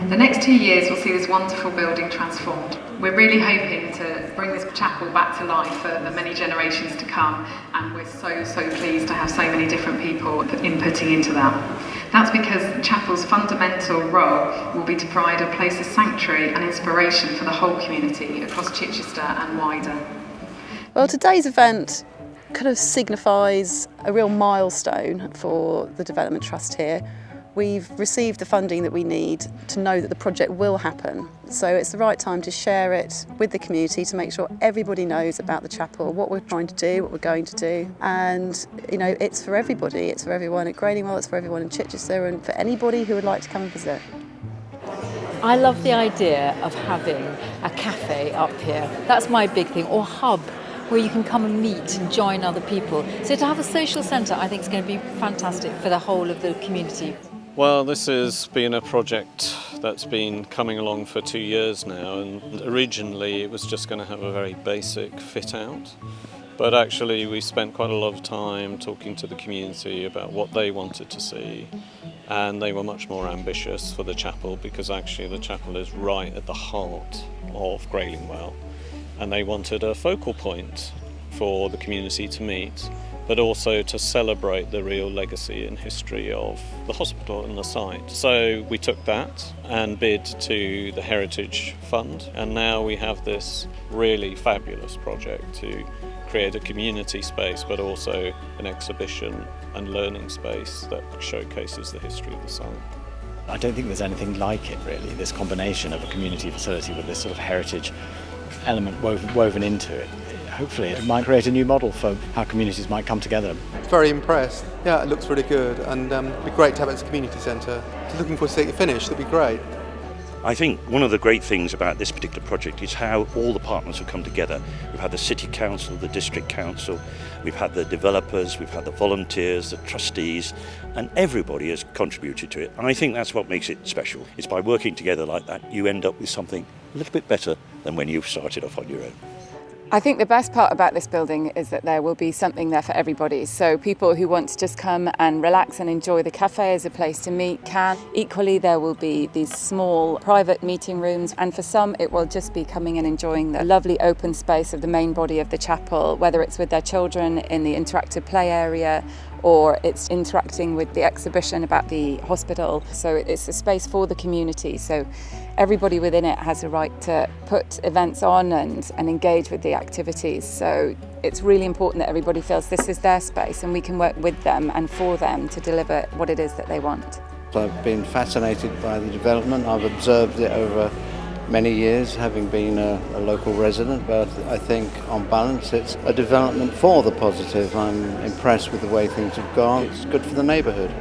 The next 2 years will see this wonderful building transformed. We're really hoping to bring this chapel back to life for the many generations to come, and we're so pleased to have so many different people inputting into that. That's because the chapel's fundamental role will be to provide a place of sanctuary and inspiration for the whole community across Chichester and wider. Well, today's event kind of signifies a real milestone for the Development Trust here. We've received the funding that we need to know that the project will happen. So it's the right time to share it with the community to make sure everybody knows about the chapel, what we're trying to do, what we're going to do. And, you know, it's for everybody. It's for everyone at Graylingwell, it's for everyone in Chichester, and for anybody who would like to come and visit. I love the idea of having a cafe up here. That's my big thing, or hub, where you can come and meet and join other people. So to have a social centre, I think is going to be fantastic for the whole of the community. Well, this has been a project that's been coming along for 2 years now, and originally it was just going to have a very basic fit out. But actually we spent quite a lot of time talking to the community about what they wanted to see, and they were much more ambitious for the chapel, because actually the chapel is right at the heart of Graylingwell, and they wanted a focal point for the community to meet, but also to celebrate the real legacy and history of the hospital and the site. So we took that and bid to the Heritage Fund, and now we have this really fabulous project to create a community space, but also an exhibition and learning space that showcases the history of the site. I don't think there's anything like it really, this combination of a community facility with this sort of heritage element woven into it. Hopefully it might create a new model for how communities might come together. Very impressed. Yeah, it looks really good, and it'd be great to have it as a community centre. Looking forward to seeing it finished, that'd be great. I think one of the great things about this particular project is how all the partners have come together. We've had the City Council, the District Council, we've had the developers, we've had the volunteers, the trustees, and everybody has contributed to it. And I think that's what makes it special. It's by working together like that, you end up with something a little bit better than when you started off on your own. I think the best part about this building is that there will be something there for everybody. So people who want to just come and relax and enjoy the cafe as a place to meet can. Equally, there will be these small private meeting rooms, and for some it will just be coming and enjoying the lovely open space of the main body of the chapel, whether it's with their children in the interactive play area or it's interacting with the exhibition about the hospital. So it's a space for the community. So everybody within it has a right to put events on and engage with the activities. So it's really important that everybody feels this is their space and we can work with them and for them to deliver what it is that they want. I've been fascinated by the development. I've observed it over many years, having been a local resident, but I think on balance it's a development for the positive. I'm impressed with the way things have gone. It's good for the neighbourhood.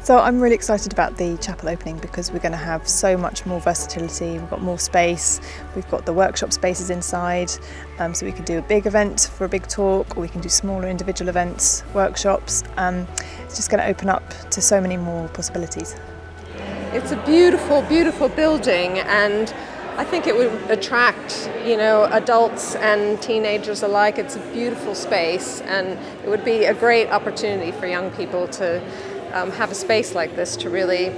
So I'm really excited about the chapel opening because we're going to have so much more versatility. We've got more space, we've got the workshop spaces inside, so we can do a big event for a big talk, or we can do smaller individual events, workshops. It's just going to open up to so many more possibilities. It's a beautiful, beautiful building, and I think it would attract, adults and teenagers alike. It's a beautiful space, and it would be a great opportunity for young people to have a space like this to really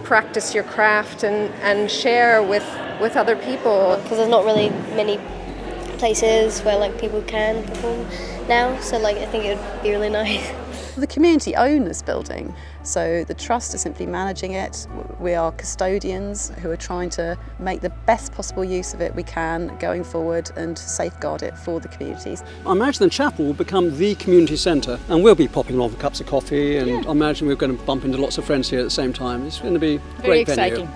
practice your craft and share with other people. Because there's not really many places where people can perform now, so I think it would be really nice. The community own this building, so the trust is simply managing it. We are custodians who are trying to make the best possible use of it we can going forward and safeguard it for the communities. I imagine the chapel will become the community centre, and we'll be popping along for cups of coffee, and I imagine we're going to bump into lots of friends here at the same time. It's going to be a great venue.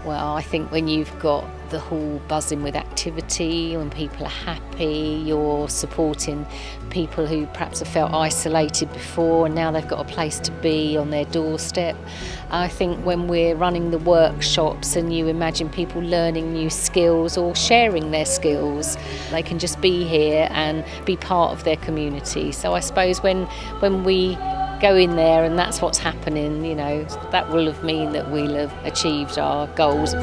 Well, I think when you've got the hall buzzing with activity, when people are happy, you're supporting people who perhaps have felt isolated before and now they've got a place to be on their doorstep. I think when we're running the workshops and you imagine people learning new skills or sharing their skills, they can just be here and be part of their community. So I suppose when we go in there and that's what's happening, that will have mean that we'll have achieved our goals.